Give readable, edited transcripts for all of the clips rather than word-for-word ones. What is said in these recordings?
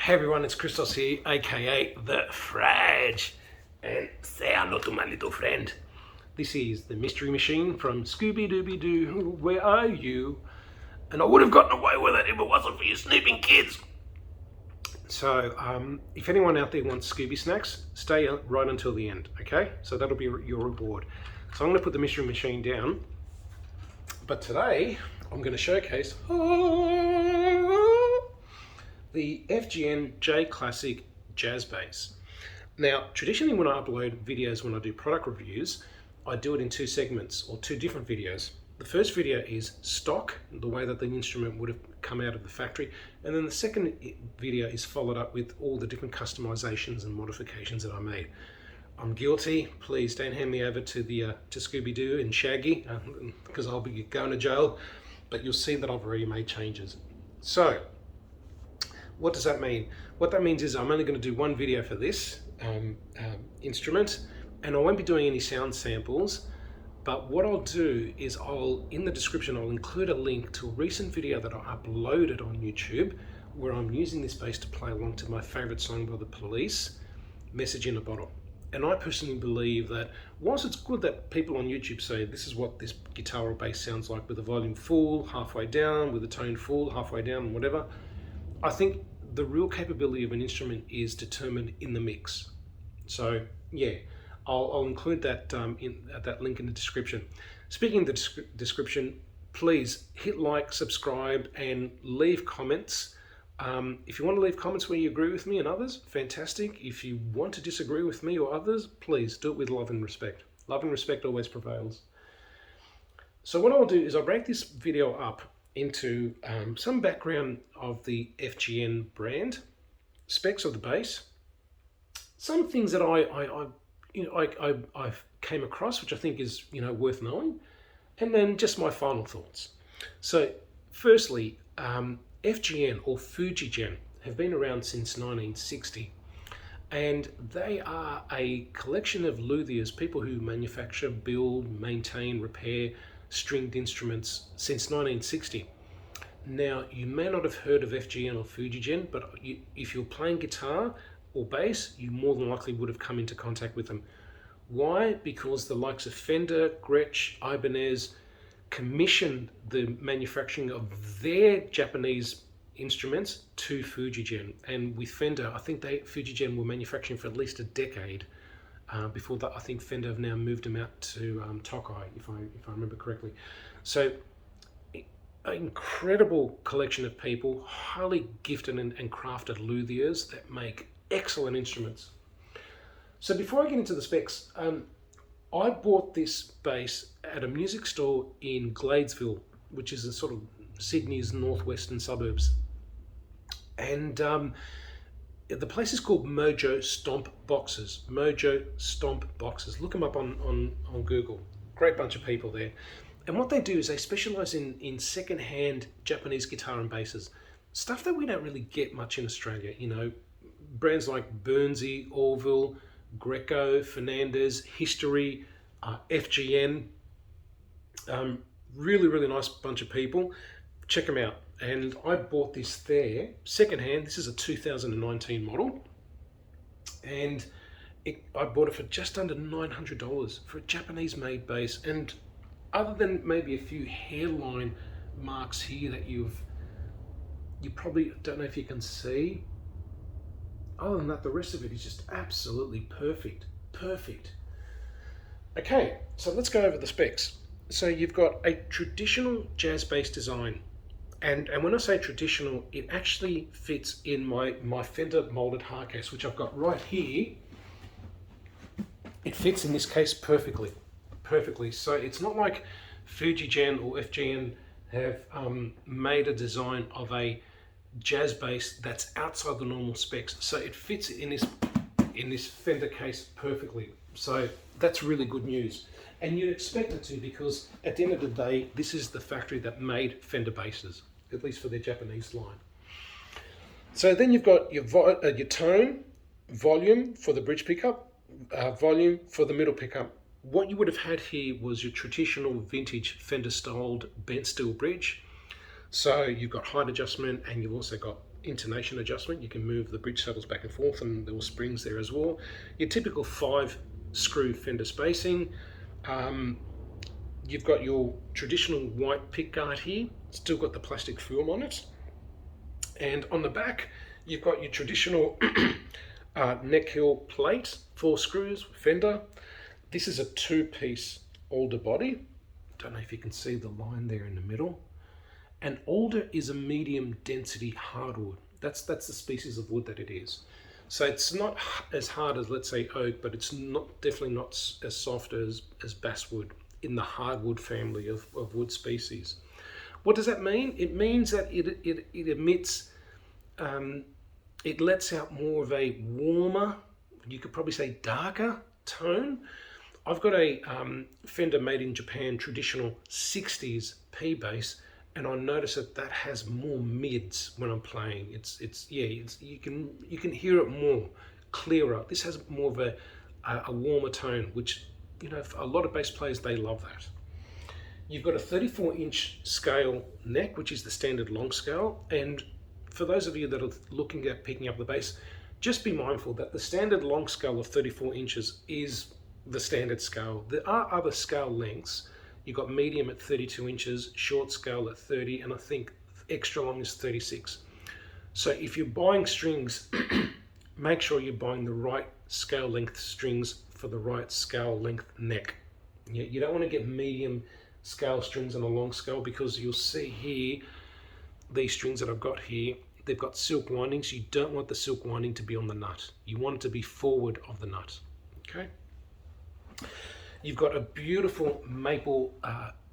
Hey everyone, it's Christos here, aka the Frag, and say hello to my little friend. This is the Mystery Machine from Scooby-Dooby-Doo, Where Are You? And I would have gotten away with it if it wasn't for you snooping kids. So, if anyone out there wants Scooby snacks, stay right until the end, okay? So that'll be your reward. So I'm going to put the Mystery Machine down, but today I'm going to showcase the FGN J Classic Jazz Bass. Now, traditionally when I upload videos, when I do product reviews, I do it in two segments or two different videos. The first video is stock, the way that the instrument would have come out of the factory, and then the second video is followed up with all the different customizations and modifications that I made. I'm guilty. Please don't hand me over to the to Scooby-Doo and Shaggy because I'll be going to jail. But you'll see that I've already made changes. So, what does that mean? What that means is I'm only going to do one video for this instrument, and I won't be doing any sound samples. But what I'll do is in the description, I'll include a link to a recent video that I uploaded on YouTube where I'm using this bass to play along to my favorite song by The Police, Message in a Bottle. And I personally believe that whilst it's good that people on YouTube say this is what this guitar or bass sounds like with the volume full, halfway down, with the tone full, halfway down, and whatever, I think the real capability of an instrument is determined in the mix. So yeah, I'll include that that link in the description. Speaking of the description, please hit like, subscribe, and leave comments. If you want to leave comments where you agree with me and others, fantastic. If you want to disagree with me or others, please do it with love and respect. Love and respect always prevails. So what I'll do is I'll break this video up into some background of the FGN brand, specs of the bass, some things that I've came across, which I think is worth knowing, and then just my final thoughts. So, firstly, FGN or Fujigen have been around since 1960, and they are a collection of luthiers, people who manufacture, build, maintain, repair stringed instruments since 1960. Now, you may not have heard of FGN or Fujigen, but if you're playing guitar or bass, you more than likely would have come into contact with them. Why? Because the likes of Fender, Gretsch, Ibanez commissioned the manufacturing of their Japanese instruments to Fujigen. And with Fender, I think Fujigen were manufacturing for at least a decade. Before that, I think Fender have now moved them out to Tokai, if I remember correctly. So, an incredible collection of people, highly gifted and crafted luthiers that make excellent instruments. So before I get into the specs, I bought this bass at a music store in Gladesville, which is a sort of Sydney's northwestern suburbs. And the place is called Mojo Stomp Boxes. Mojo Stomp Boxes. Look them up on Google. Great bunch of people there. And what they do is they specialize in second-hand Japanese guitar and basses. Stuff that we don't really get much in Australia. Brands like Burnsy, Orville, Greco, Fernandez, History, FGN. Really, really nice bunch of people. Check them out. And I bought this there, secondhand. This is a 2019 model. And I bought it for just under $900 for a Japanese-made bass. And other than maybe a few hairline marks here that you probably don't know if you can see. Other than that, the rest of it is just absolutely perfect. Perfect. Okay, so let's go over the specs. So you've got a traditional jazz bass design. And when I say traditional, it actually fits in my Fender molded hard case, which I've got right here. It fits in this case perfectly. Perfectly. So it's not like Fujigen or FGN have made a design of a jazz bass that's outside the normal specs. So it fits in this Fender case perfectly. So that's really good news. And you'd expect it to, because at the end of the day, this is the factory that made Fender basses, at least for their Japanese line. So then you've got your tone, volume for the bridge pickup, volume for the middle pickup. What you would have had here was your traditional vintage Fender styled bent steel bridge. So you've got height adjustment, and you've also got intonation adjustment. You can move the bridge saddles back and forth, and there were springs there as well. Your typical 5-screw fender spacing. You've got your traditional white pickguard here, still got the plastic film on it. And on the back, you've got your traditional neck heel plate, 4 screws, fender. This is a 2-piece alder body. Don't know if you can see the line there in the middle. And alder is a medium density hardwood. That's the species of wood that it is. So it's not as hard as, let's say, oak, but it's definitely not as soft as basswood in the hardwood family of wood species. What does that mean? It means that it emits, it lets out more of a warmer, you could probably say darker tone. I've got a Fender made in Japan traditional 60s P bass, and I notice that has more mids when I'm playing. You can hear it more clearer. This has more of a warmer tone, which, you know, for a lot of bass players, they love that. You've got a 34-inch scale neck, which is the standard long scale. And for those of you that are looking at picking up the bass, just be mindful that the standard long scale of 34 inches is the standard scale. There are other scale lengths. You've got medium at 32 inches, short scale at 30, and I think extra long is 36. So if you're buying strings, make sure you're buying the right scale length strings for the right scale length neck. You don't want to get medium scale strings on a long scale, because you'll see here, these strings that I've got here, they've got silk windings. You don't want the silk winding to be on the nut. You want it to be forward of the nut. Okay. You've got a beautiful maple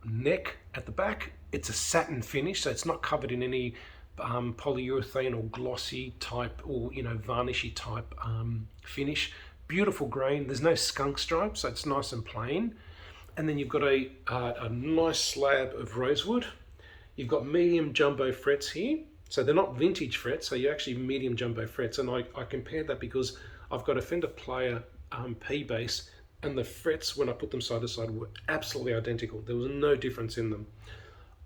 neck at the back. It's a satin finish, so it's not covered in any polyurethane or glossy type or, you know, varnishy type finish. Beautiful grain. There's no skunk stripe, so it's nice and plain. And then you've got a nice slab of rosewood. You've got medium jumbo frets here. So they're not vintage frets, so you're actually medium jumbo frets. And I compared that because I've got a Fender Player P bass, and the frets, when I put them side to side, were absolutely identical. There was no difference in them.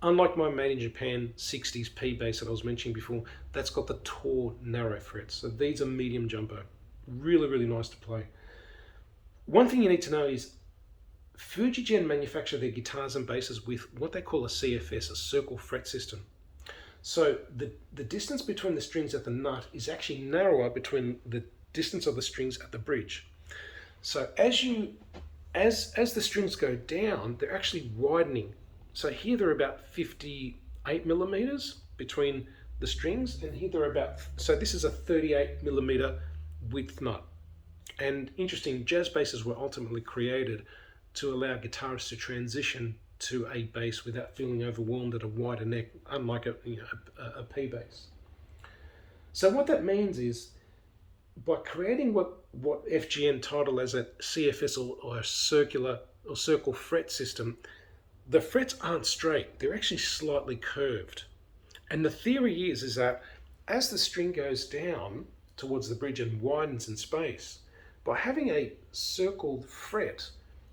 Unlike my made in Japan 60s P bass that I was mentioning before, that's got the tall, narrow frets. So these are medium jumbo. Really, really nice to play. One thing you need to know is Fujigen manufacture their guitars and basses with what they call a CFS, a circle fret system. So the distance between the strings at the nut is actually narrower between the distance of the strings at the bridge. So as the strings go down, they're actually widening. So here they're about 58 millimeters between the strings, and here they're about, so this is a 38 millimeter width nut. And interesting, jazz basses were ultimately created to allow guitarists to transition to a bass without feeling overwhelmed at a wider neck, unlike a P bass. So what that means is, by creating what FGN title as a CFS or a circular or circle fret system, the frets aren't straight, they're actually slightly curved. And the theory is that as the string goes down towards the bridge and widens in space, by having a circled fret,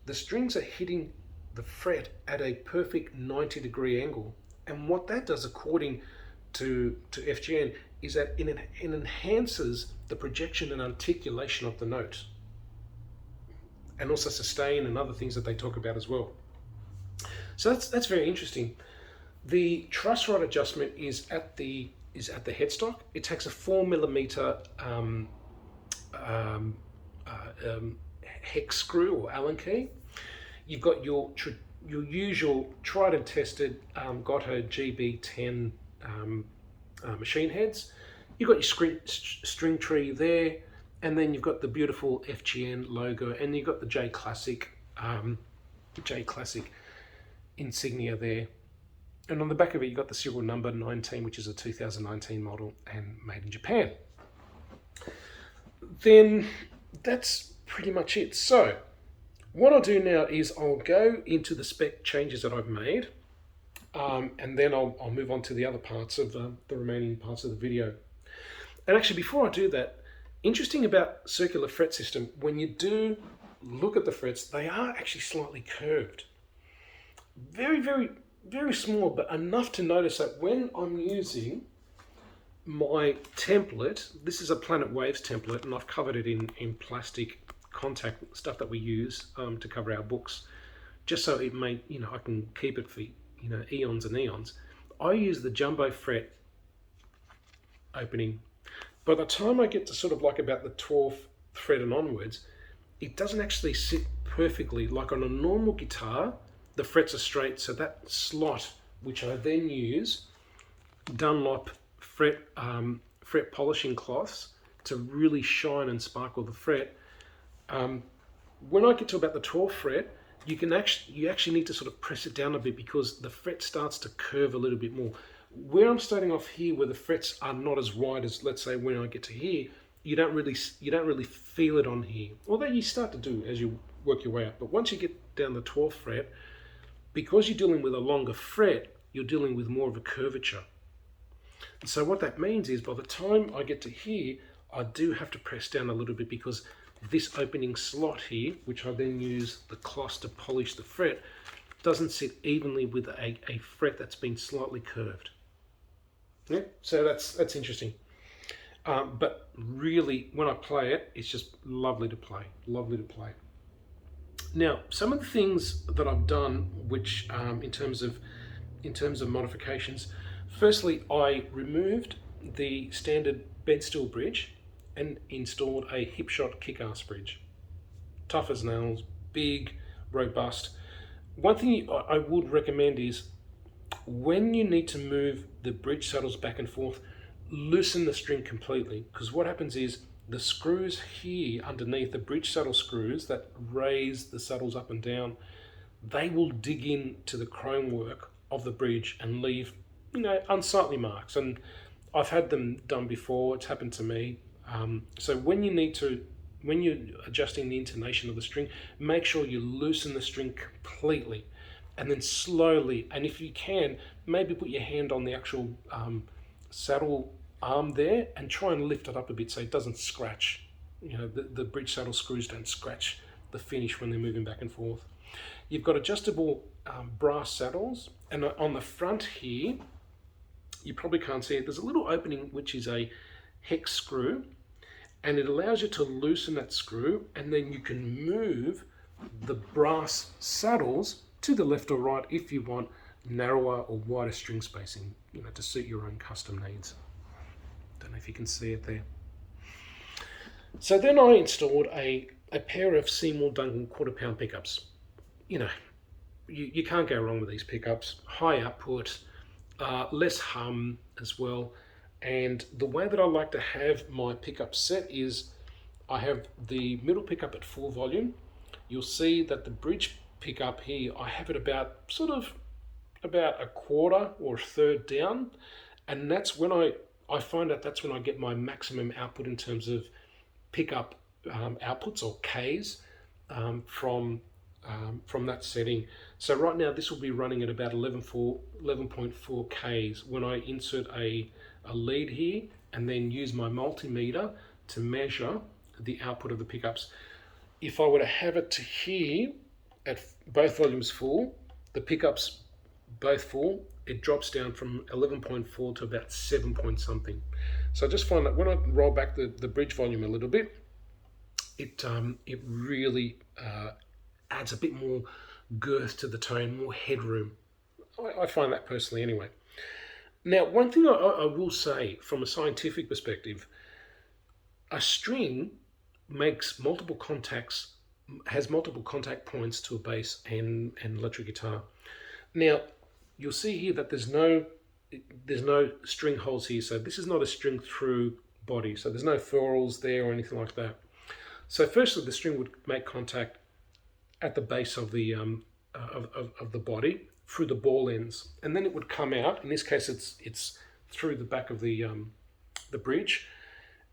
the strings are hitting the fret at a perfect 90-degree angle. And what that does, according to FGN, is that it enhances the projection and articulation of the note, and also sustain and other things that they talk about as well. So that's very interesting. The truss rod adjustment is at the headstock. It takes a 4 millimeter hex screw or Allen key. You've got your usual tried and tested Gotto GB10 machine heads. You've got your string tree there, and then you've got the beautiful FGN logo, and you've got the J Classic insignia there. And on the back of it, you've got the serial number 19, which is a 2019 model and made in Japan. Then that's pretty much it. So what I'll do now is I'll go into the spec changes that I've made, and then I'll move on to the other parts of the remaining parts of the video. And actually, before I do that, interesting about circular fret system, when you do look at the frets, they are actually slightly curved. Very, very, very small, but enough to notice that when I'm using my template, this is a Planet Waves template, and I've covered it in plastic contact stuff that we use to cover our books, just so it may, I can keep it for, eons and eons. I use the jumbo fret opening. By the time I get to sort of like about the 12th fret and onwards, it doesn't actually sit perfectly. Like on a normal guitar, the frets are straight, so that slot, which I then use Dunlop fret polishing cloths to really shine and sparkle the fret. When I get to about the 12th fret, you actually need to sort of press it down a bit because the fret starts to curve a little bit more. Where I'm starting off here, where the frets are not as wide as, let's say, when I get to here, you don't really feel it on here. Although you start to do as you work your way up. But once you get down the 12th fret, because you're dealing with a longer fret, you're dealing with more of a curvature. And so what that means is by the time I get to here, I do have to press down a little bit because this opening slot here, which I then use the cloth to polish the fret, doesn't sit evenly with a fret that's been slightly curved. Yeah, so that's interesting. But really, when I play it, it's just lovely to play. Lovely to play. Now, some of the things that I've done, which in terms of modifications, firstly, I removed the standard bed stool bridge and installed a Hipshot KickAss bridge. Tough as nails, big, robust. One thing I would recommend is when you need to move the bridge saddles back and forth, loosen the string completely, because what happens is the screws here underneath, the bridge saddle screws that raise the saddles up and down, they will dig into the chrome work of the bridge and leave, unsightly marks. And I've had them done before, it's happened to me. So when you're adjusting the intonation of the string, make sure you loosen the string completely, and then slowly, and if you can, maybe put your hand on the actual saddle arm there and try and lift it up a bit so it doesn't scratch. The bridge saddle screws don't scratch the finish when they're moving back and forth. You've got adjustable brass saddles, and on the front here, you probably can't see it, there's a little opening which is a hex screw, and it allows you to loosen that screw, and then you can move the brass saddles to the left or right if you want narrower or wider string spacing, to suit your own custom needs. Don't know if you can see it there. So then I installed a pair of Seymour Duncan Quarter Pound pickups. You can't go wrong with these pickups. High output, less hum as well. And the way that I like to have my pickup set is I have the middle pickup at full volume. You'll see that the bridge pickup here, I have it about a quarter or a third down. And that's when I find that that's when I get my maximum output in terms of pickup outputs or Ks from that setting. So right now this will be running at about 11.4 Ks when I insert a lead here and then use my multimeter to measure the output of the pickups. If I were to have it to here at both volumes full, the pickups both full, it drops down from 11.4 to about 7 point something. So I just find that when I roll back the bridge volume a little bit, it really adds a bit more girth to the tone, more headroom. I find that personally anyway. Now, one thing I will say from a scientific perspective, a string makes multiple contacts, has multiple contact points to a bass and electric guitar. Now, you'll see here that there's no string holes here, so this is not a string through body, so there's no ferrules there or anything like that. So firstly, the string would make contact at the base of the body through the ball ends, and then it would come out. In this case, it's through the back of the bridge.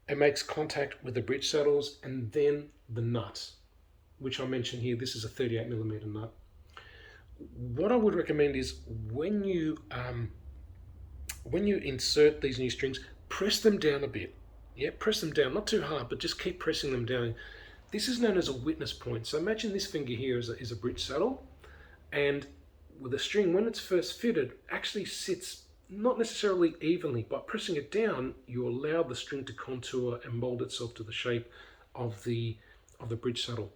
It makes contact with the bridge saddles and then the nut, which I mentioned here. This is a 38mm nut. What I would recommend is when you insert these new strings, press them down a bit. Yeah, press them down, not too hard, but just keep pressing them down. This is known as a witness point. So imagine this finger here is a bridge saddle, and with a string, when it's first fitted, actually sits not necessarily evenly. By pressing it down, you allow the string to contour and mold itself to the shape of the bridge saddle.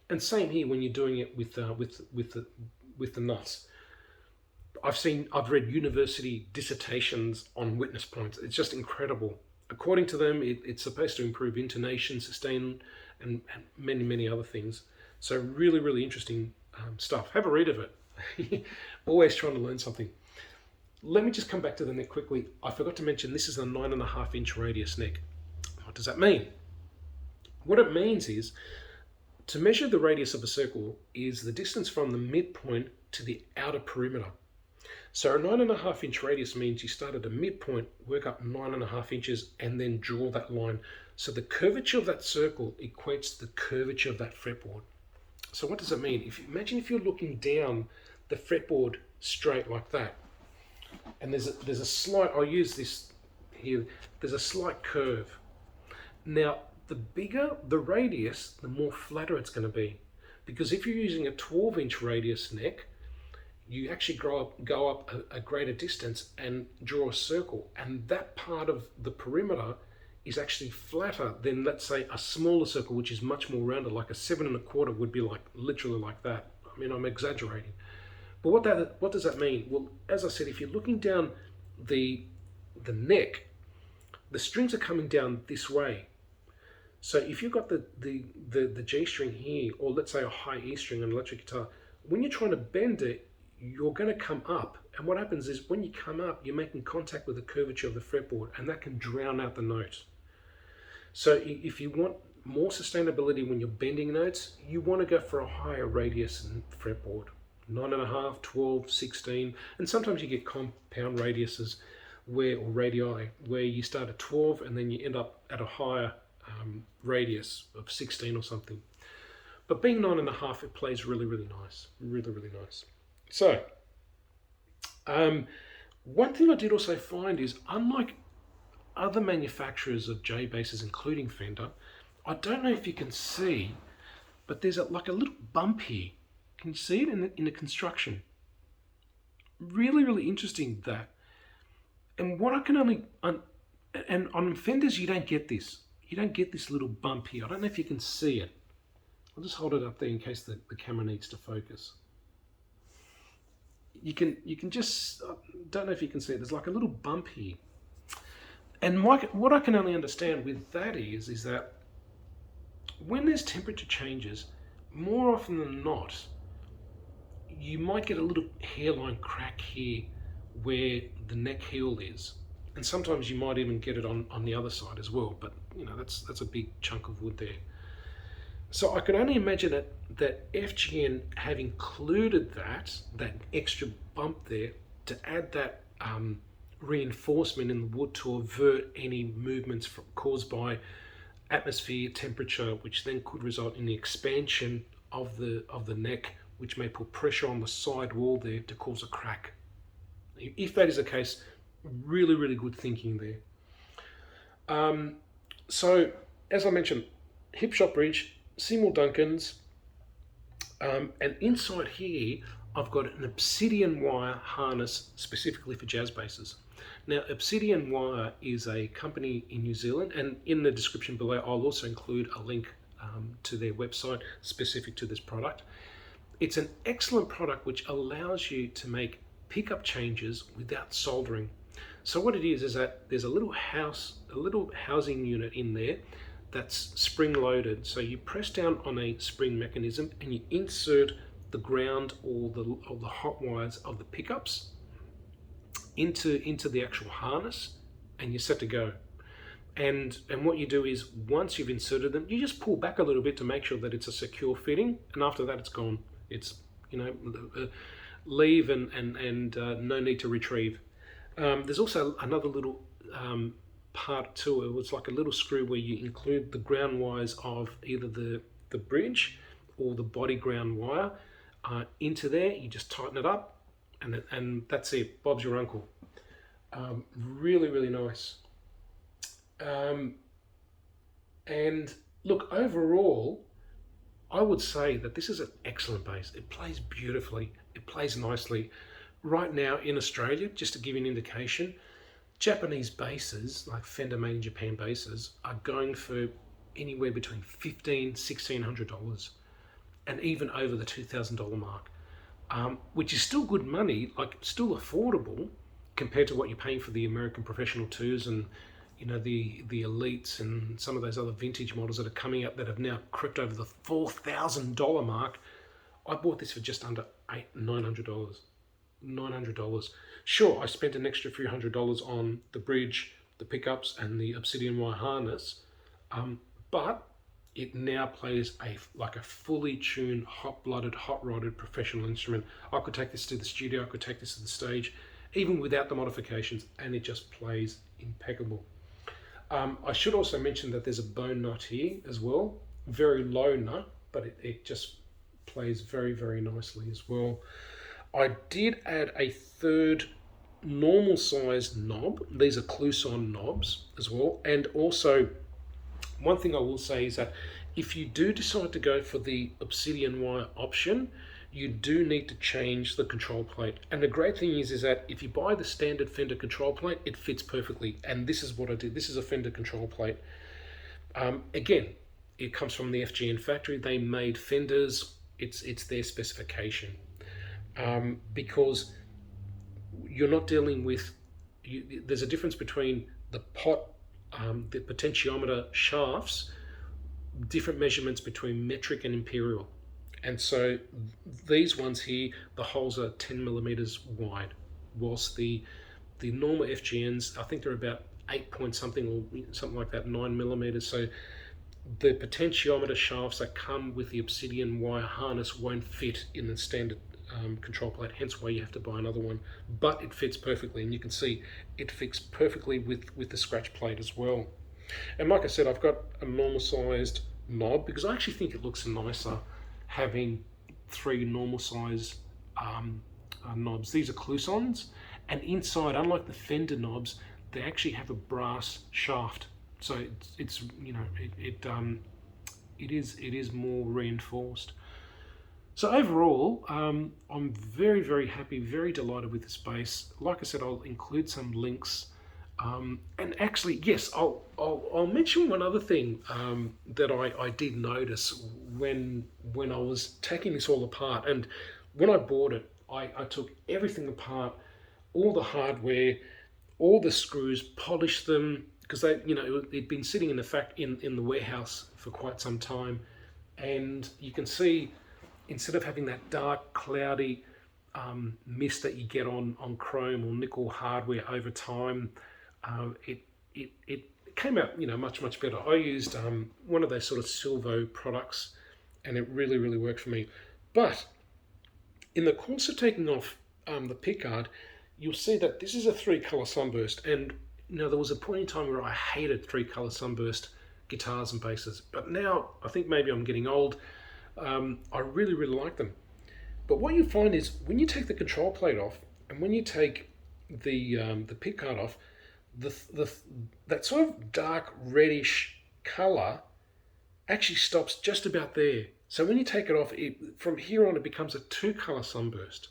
And same here when you're doing it with the nuts. I've read university dissertations on witness points. It's just incredible. According to them, it's supposed to improve intonation, sustain, and many other things. So really, really interesting stuff. Have a read of it. Always trying to learn something. Let me just come back to the neck quickly. I forgot to mention this is a 9.5-inch radius neck. What does that mean? What it means is, to measure the radius of a circle is the distance from the midpoint to the outer perimeter. So a 9.5-inch radius means you start at a midpoint, work up 9.5 inches, and then draw that line. So the curvature of that circle equates to the curvature of that fretboard. So what does it mean? Imagine if you're looking down the fretboard straight like that, and there's a slight, I'll use this here, there's a slight curve. Now, the bigger the radius, the more flatter it's going to be. Because if you're using a 12-inch radius neck, you actually go up a greater distance and draw a circle. And that part of the perimeter is actually flatter than, let's say, a smaller circle, which is much more rounded, like a 7 1/4 would be like literally like that. I mean, I'm exaggerating. But what does that mean? Well, as I said, if you're looking down the neck, the strings are coming down this way. So if you've got the G string here, or let's say a high E string on an electric guitar, when you're trying to bend it, you're going to come up. And what happens is when you come up, you're making contact with the curvature of the fretboard, and that can drown out the note. So if you want more sustainability when you're bending notes, you want to go for a higher radius fretboard. 9.5, 12, 16, and sometimes you get compound radiuses or radii, where you start at 12 and then you end up at a higher radius of 16 or something. But being 9.5, it plays really, really nice. Really, really nice. So, one thing I did also find is, unlike other manufacturers of J basses, including Fender, I don't know if you can see, but there's like a little bump here. Can you see it in the construction? Really, really interesting, that. And what I can only, and on Fenders, you don't get this. You don't get this little bump here. I don't know if you can see it. I'll just hold it up there in case the camera needs to focus. You can just, don't know if you can see it. There's like a little bump here. And what I can only understand with that is that when there's temperature changes, more often than not, you might get a little hairline crack here where the neck heel is. And sometimes you might even get it on the other side as well, but you know, that's a big chunk of wood there. So I can only imagine that FGN have included that extra bump there to add that reinforcement in the wood to avert any movements caused by atmosphere, temperature, which then could result in the expansion of the neck, which may put pressure on the side wall there to cause a crack. If that is the case, really, really good thinking there. So, as I mentioned, Hipshot bridge, Seymour Duncan's, and inside here, I've got an obsidian wire harness specifically for jazz basses. Now, Obsidian Wire is a company in New Zealand, and in the description below, I'll also include a link to their website specific to this product. It's an excellent product which allows you to make pickup changes without soldering. So what it is that there's a little housing unit in there that's spring loaded. So you press down on a spring mechanism and you insert the ground or the hot wires of the pickups into the actual harness, and you're set to go. And what you do is, once you've inserted them, you just pull back a little bit to make sure that it's a secure fitting, and after that it's gone. It's, you know, leave and no need to retrieve. There's also another little part to it. It's like a little screw where you include the ground wires of either the bridge or the body ground wire into there. You just tighten it up, and that's it. Bob's your uncle. Really, really nice. And look, overall, I would say that this is an excellent bass. It plays beautifully, it plays nicely. Right now in Australia, just to give you an indication, Japanese basses, like Fender made in Japan basses, are going for anywhere between $1,500–$1,600 and even over the $2,000 mark, which is still good money, like still affordable compared to what you're paying for the American Professional 2s and the elites and some of those other vintage models that are coming up that have now crept over the $4,000 mark. I bought this for just under $900. $900. Sure, I spent an extra few $100 on the bridge, the pickups, and the obsidian wire harness, but it now plays like a fully tuned, hot-blooded, hot-rodded professional instrument. I could take this to the studio, I could take this to the stage, even without the modifications, and it just plays impeccable. I should also mention that there's a bone nut here as well, very low nut, but it just plays very, very nicely as well. I did add a third normal sized knob. These are Clouson knobs as well. And also, one thing I will say is that if you do decide to go for the obsidian wire option, you do need to change the control plate. And the great thing is that if you buy the standard Fender control plate, it fits perfectly. And this is what I did. This is a Fender control plate. Again, it comes from the FGN factory. They made Fenders. It's their specification. Because you're not dealing with, there's a difference between the the potentiometer shafts, different measurements between metric and imperial. And so these ones here, the holes are 10 millimeters wide, whilst the normal FGNs, I think they're about 8 point something or something like that, 9 millimeters. So the potentiometer shafts that come with the obsidian wire harness won't fit in the standard control plate, hence why you have to buy another one. But it fits perfectly, and you can see it fits perfectly with the scratch plate as well. And like I said, I've got a normal sized knob because I actually think it looks nicer having three normal size knobs. These are Clousons, and inside, unlike the Fender knobs, they actually have a brass shaft, so it's it is more reinforced. So overall, I'm very, very happy, very delighted with this bass. Like I said, I'll include some links. And actually, yes, I'll mention one other thing that I did notice when I was taking this all apart. And when I bought it, I took everything apart, all the hardware, all the screws, polished them, because it'd been sitting in the warehouse for quite some time. And you can see, instead of having that dark, cloudy mist that you get on chrome or nickel hardware over time, it came out much better. I used one of those sort of Silvo products, and it really, really worked for me. But in the course of taking off the pickguard, you'll see that this is a 3-color Sunburst, and there was a point in time where I hated 3-color Sunburst guitars and basses, but now I think maybe I'm getting old. I really, really like them. But what you find is when you take the control plate off and when you take the pickguard off, that sort of dark reddish color actually stops just about there. So when you take it off, from here on it becomes a 2-color Sunburst.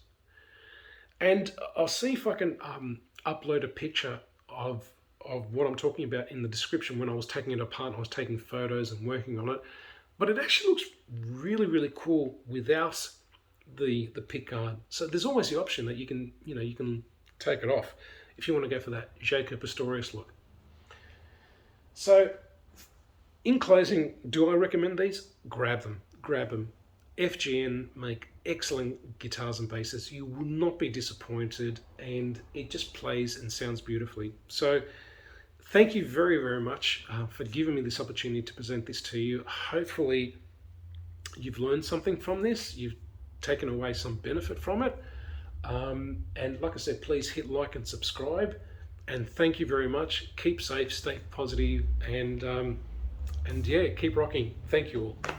And I'll see if I can upload a picture of what I'm talking about in the description when I was taking it apart and I was taking photos and working on it. But it actually looks really, really cool without the pickguard. So there's always the option that you can take it off if you want to go for that Jaco Pastorius look. So in closing, do I recommend these? Grab them. FGN make excellent guitars and basses. You will not be disappointed, and it just plays and sounds beautifully. So thank you very, very much for giving me this opportunity to present this to you. Hopefully you've learned something from this. You've taken away some benefit from it. And like I said, please hit like and subscribe. And thank you very much. Keep safe, stay positive, and yeah, keep rocking. Thank you all.